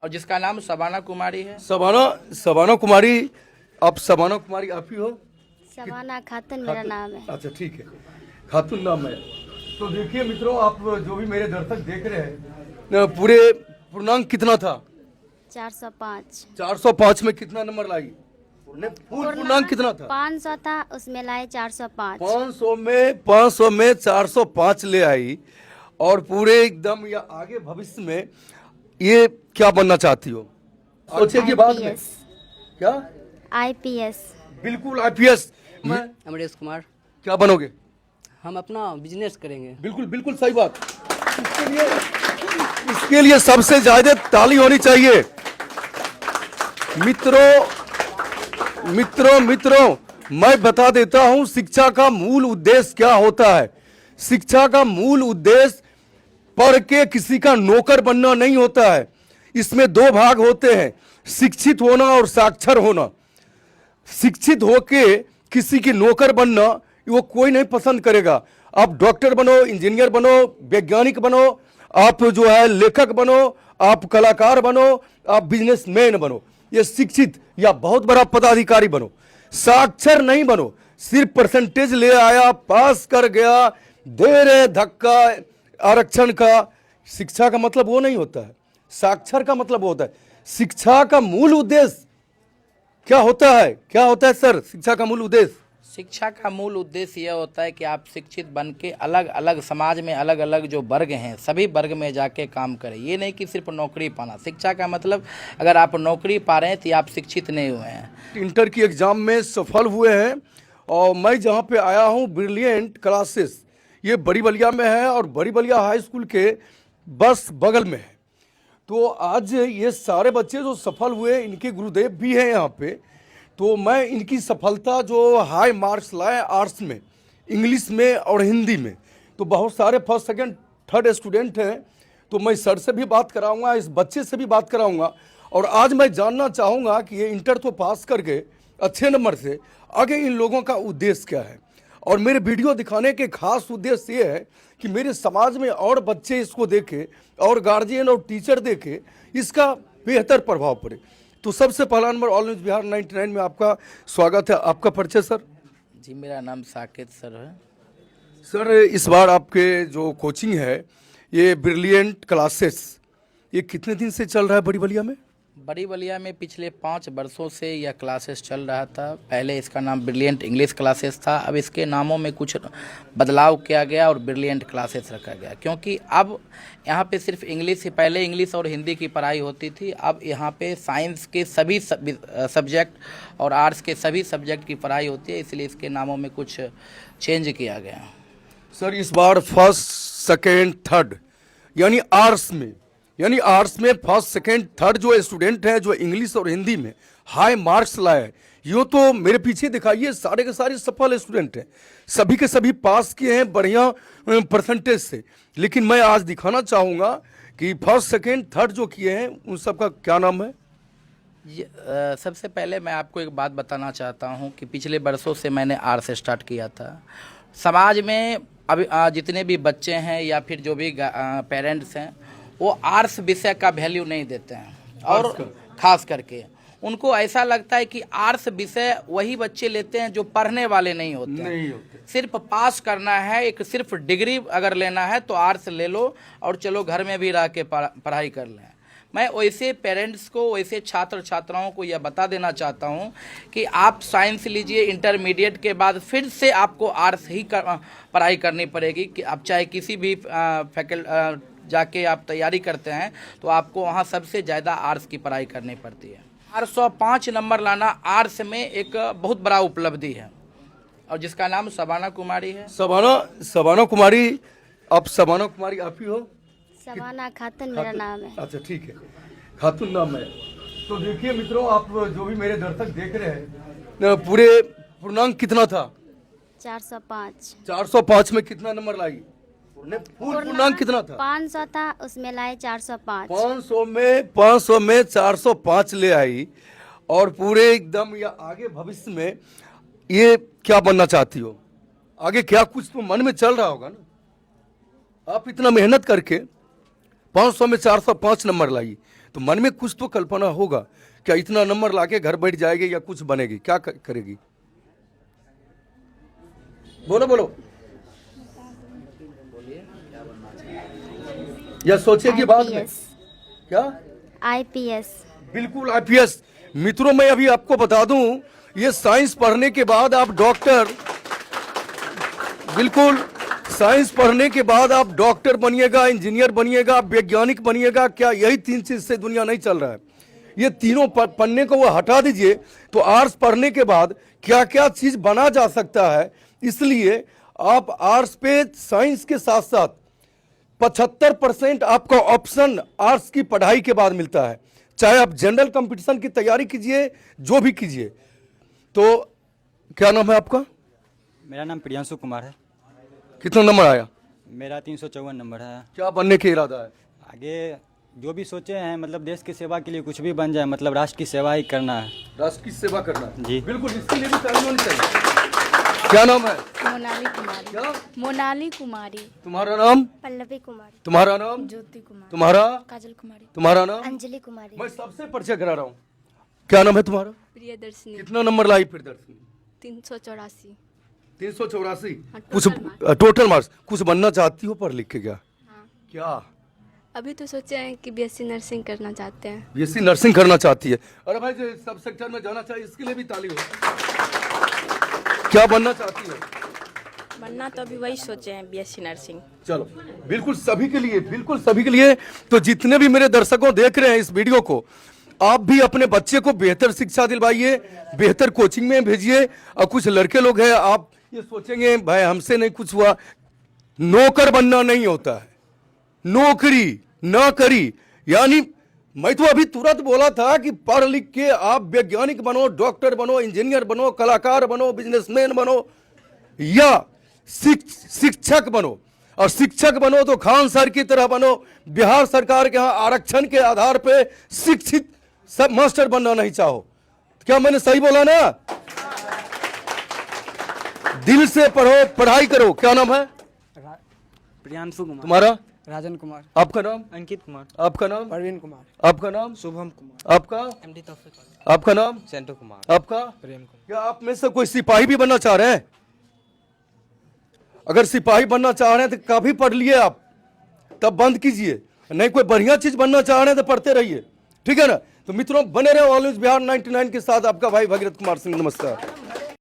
और जिसका नाम शबाना कुमारी है। शबाना कुमारी, आप शबाना कुमारी आप ही हो? शबाना खातून मेरा नाम है। अच्छा ठीक है, खातून नाम है। तो देखिए मित्रों, आप जो भी मेरे दर्शक देख रहे हैं, पूरे पूर्णांक कितना था? 405। 405 में कितना नंबर लाई? पूर्णांक कितना था? 500 था, उसमें लाए 405। 500 में 405 ले आई। और पूरे एकदम या आगे भविष्य में ये क्या बनना चाहती हो? सोचे कि बाद में क्या? आईपीएस। बिल्कुल आईपीएस। मैं अमरेश कुमार। क्या बनोगे? हम अपना बिजनेस करेंगे। बिल्कुल बिल्कुल सही बात। इसके लिए सबसे ज्यादा ताली होनी चाहिए। मित्रों मैं बता देता हूं शिक्षा का मूल उद्देश्य क्या होता है। शिक्षा का मूल उद्देश्य पढ़ के किसी का नौकर बनना नहीं होता है। इसमें दो भाग होते हैं, शिक्षित होना और साक्षर होना। शिक्षित होके किसी की नौकर बनना वो कोई नहीं पसंद करेगा। आप डॉक्टर बनो, इंजीनियर बनो, वैज्ञानिक बनो, आप जो है लेखक बनो, आप कलाकार बनो, आप बिजनेसमैन बनो, ये शिक्षित या बहुत बड़ा पदाधिकारी बनो। साक्षर नहीं बनो। सिर्फ परसेंटेज ले आया, पास कर गया, दे रहे धक्का आरक्षण का। शिक्षा का मतलब वो नहीं होता है। साक्षर का मतलब होता है। शिक्षा का मूल उद्देश्य क्या होता है? क्या होता है सर शिक्षा का मूल उद्देश्य? शिक्षा का मूल उद्देश्य यह होता है कि आप शिक्षित बन के अलग अलग समाज में अलग अलग जो वर्ग हैं सभी वर्ग में जाके काम करें। ये नहीं कि सिर्फ नौकरी पाना। शिक्षा का मतलब अगर आप नौकरी पा रहे हैं तो आप शिक्षित नहीं हुए हैं। इंटर की एग्जाम में सफल हुए हैं। और मैं जहाँ पे आया हूँ ब्रिलियंट क्लासेस, ये बड़ी बलिया में है और बड़ी बलिया हाई स्कूल के बस बगल में है। तो आज ये सारे बच्चे जो सफल हुए, इनके गुरुदेव भी हैं यहाँ पे। तो मैं इनकी सफलता जो हाई मार्क्स लाए आर्ट्स में, इंग्लिश में और हिंदी में, तो बहुत सारे फर्स्ट सेकंड थर्ड स्टूडेंट हैं। तो मैं सर से भी बात कराऊंगा, इस बच्चे से भी बात कराऊंगा। और आज मैं जानना चाहूँगा कि ये इंटर तो पास कर गए अच्छे नंबर से, आगे इन लोगों का उद्देश्य क्या है। और मेरे वीडियो दिखाने के खास उद्देश्य ये है कि मेरे समाज में और बच्चे इसको देखें और गार्जियन और टीचर देखें, इसका बेहतर प्रभाव पड़े। तो सबसे पहला नंबर ऑल न्यूज़ बिहार 99 में आपका स्वागत है। आपका परिचय सर? जी, मेरा नाम साकेत सर है। सर इस बार आपके जो कोचिंग है ये ब्रिलियंट क्लासेस, ये कितने दिन से चल रहा है बड़ी बलिया में? बड़ी बलिया में पिछले 5 वर्षों से यह क्लासेस चल रहा था। पहले इसका नाम ब्रिलियंट इंग्लिश क्लासेस था। अब इसके नामों में कुछ बदलाव किया गया और ब्रिलियंट क्लासेस रखा गया, क्योंकि अब यहाँ पे सिर्फ इंग्लिश ही, पहले इंग्लिश और हिंदी की पढ़ाई होती थी। अब यहाँ पे साइंस के सभी सब्जेक्ट और आर्ट्स के सभी सब्जेक्ट की पढ़ाई होती है, इसलिए इसके नामों में कुछ चेंज किया गया। सर इस बार फर्स्ट सेकेंड थर्ड यानी आर्ट्स में फर्स्ट सेकेंड थर्ड जो स्टूडेंट हैं जो इंग्लिश और हिंदी में हाई मार्क्स लाए, यूँ तो मेरे पीछे दिखाइए सारे के सारे सफल स्टूडेंट हैं, सभी के सभी पास किए हैं बढ़िया परसेंटेज से। लेकिन मैं आज दिखाना चाहूँगा कि फर्स्ट सेकेंड थर्ड जो किए हैं उन सबका क्या नाम है। सबसे पहले मैं आपको एक बात बताना चाहता हूं कि पिछले वर्षों से मैंने आर्ट्स स्टार्ट किया था। समाज में अभी जितने भी बच्चे हैं या फिर जो भी पेरेंट्स हैं वो आर्ट्स विषय का वैल्यू नहीं देते हैं। और खास करके उनको ऐसा लगता है कि आर्ट्स विषय वही बच्चे लेते हैं जो पढ़ने वाले नहीं होते। सिर्फ पास करना है, एक सिर्फ डिग्री अगर लेना है तो आर्ट्स ले लो और चलो घर में भी रह के पढ़ाई कर लें। मैं वैसे पेरेंट्स को, वैसे छात्र छात्राओं को यह बता देना चाहता हूं कि आप साइंस लीजिए, इंटरमीडिएट के बाद फिर से आपको आर्ट्स ही पढ़ाई करनी पड़ेगी। कि आप चाहे किसी भी जाके आप तैयारी करते हैं तो आपको वहां सबसे ज़्यादा आर्ट्स की पढ़ाई करनी पड़ती है। 405 नंबर लाना आर्ट्स में एक बहुत बड़ा उपलब्धि है। और जिसका नाम शबाना कुमारी है। शबाना कुमारी, आप शबाना कुमारी आप ही हो? शबाना खातून मेरा नाम है। अच्छा ठीक है, खातून नाम है। तो देखिए मित्रों, आप जो भी मेरे दर्शक देख रहे हैं, पूरे पूर्णांक कितना था? 405। 405 में कितना नंबर लाई? पूर्णांक कितना था? 500 था, उसमें लाए 405। 500 में 405 ले आई। और पूरे एकदम या आगे भविष्य में ये क्या बनना चाहती हो? आगे क्या कुछ तो मन में चल रहा होगा ना। आप इतना मेहनत करके 500 में 405 नंबर लाई, तो मन में कुछ तो कल्पना होगा, क्या इतना नंबर लाके घर बैठ जाएगी या कुछ बनेगी, क्या करेगी? बोलो बोलो, या सोचेगी बाद में? IPS क्या? IPS बिल्कुल IPS। मित्रों मैं अभी आपको बता दूं, ये साइंस पढ़ने के बाद आप डॉक्टर, बिल्कुल साइंस पढ़ने के बाद आप डॉक्टर बनिएगा, इंजीनियर बनिएगा, वैज्ञानिक बनिएगा। क्या यही 3 चीज से दुनिया नहीं चल रहा है? ये तीनों पन्ने को वो हटा दीजिए तो आर्ट्स पढ़ने के बाद क्या क्या चीज बना जा सकता है। इसलिए आप आर्ट्स पे साइंस के साथ साथ 75% आपका ऑप्शन आर्ट्स की पढ़ाई के बाद मिलता है, चाहे आप जनरल कंपटीशन की तैयारी कीजिए, जो भी कीजिए। तो क्या नाम है आपका? मेरा नाम प्रियांशु कुमार है। कितना नंबर आया? मेरा 354 नंबर है। क्या बनने का इरादा है? आगे जो भी सोचे हैं, मतलब देश की सेवा के लिए कुछ भी बन जाए, मतलब राष्ट्र की सेवा ही करना है। राष्ट्र की सेवा करना है जी। बिल्कुल, इसके लिए भी ताली होनी चाहिए। क्या नाम है? मोनाली कुमारी। क्या? मोनाली कुमारी। तुम्हारा नाम? पल्लवी कुमारी, तुम्हारा नाम? ज्योति कुमारी। तुम्हारा? काजल कुमारी। तुम्हारा नाम? अंजलि कुमारी, मैं सबसे परिचय करा रहा हूँ। क्या नाम है तुम्हारा? प्रियदर्शनी। कितना नंबर लाई प्रियदर्शनी? 384। 384। कुछ टोटल मार्क्स। कुछ बनना चाहती हो पढ़ लिख के? क्या क्या? अभी तो सोचे हैं कि BSc नर्सिंग करना चाहते हैं। बीएससी नर्सिंग करना चाहती है। अरे भाई जो सब सेक्टर में जाना चाहिए, इसके लिए भी ताली हो। क्या बनना चाहती है? बनना तो अभी वही सोचे हैं, BSc नर्सिंग। चलो बिल्कुल सभी के लिए, बिल्कुल सभी के लिए। तो जितने भी मेरे दर्शकों देख रहे हैं इस वीडियो को, आप भी अपने बच्चे को बेहतर शिक्षा दिलवाइए, बेहतर कोचिंग में भेजिए। और कुछ लड़के लोग हैं, आप ये सोचेंगे भाई हमसे नहीं कुछ हुआ, नौकर बनना नहीं होता है, नौकरी ना करी। यानी मैं तो अभी तुरंत बोला था कि पढ़ लिख के आप वैज्ञानिक बनो, डॉक्टर बनो, इंजीनियर बनो, कलाकार बनो, बिजनेसमैन बनो, या शिक्षक बनो। और शिक्षक बनो तो खान सर की तरह बनो। बिहार सरकार के यहाँ आरक्षण के आधार पे शिक्षित सब मास्टर बनना नहीं चाहो। क्या मैंने सही बोला ना? दिल से पढ़ो, पढ़ाई करो। क्या नाम है? प्रियांशु कुमार। तुम्हारा? राजन कुमार। आपका नाम? अंकित कुमार। आपका नाम? परवीन कुमार। आपका नाम? शुभम कुमार। आपका? MD तौफीक। आपका नाम? सेंटू कुमार। आपका? प्रेम कुमार। क्या आप में से कोई सिपाही भी बनना चाह रहे हैं? अगर सिपाही बनना चाह रहे हैं तो काफी पढ़ लिए आप, तब बंद कीजिए। नहीं कोई बढ़िया चीज बनना चाह रहे हैं तो पढ़ते रहिए, ठीक है ना? तो मित्रों बने रहे ऑलवेज बिहार 99 के साथ। आपका भाई भगीरथ कुमार सिंह, नमस्कार।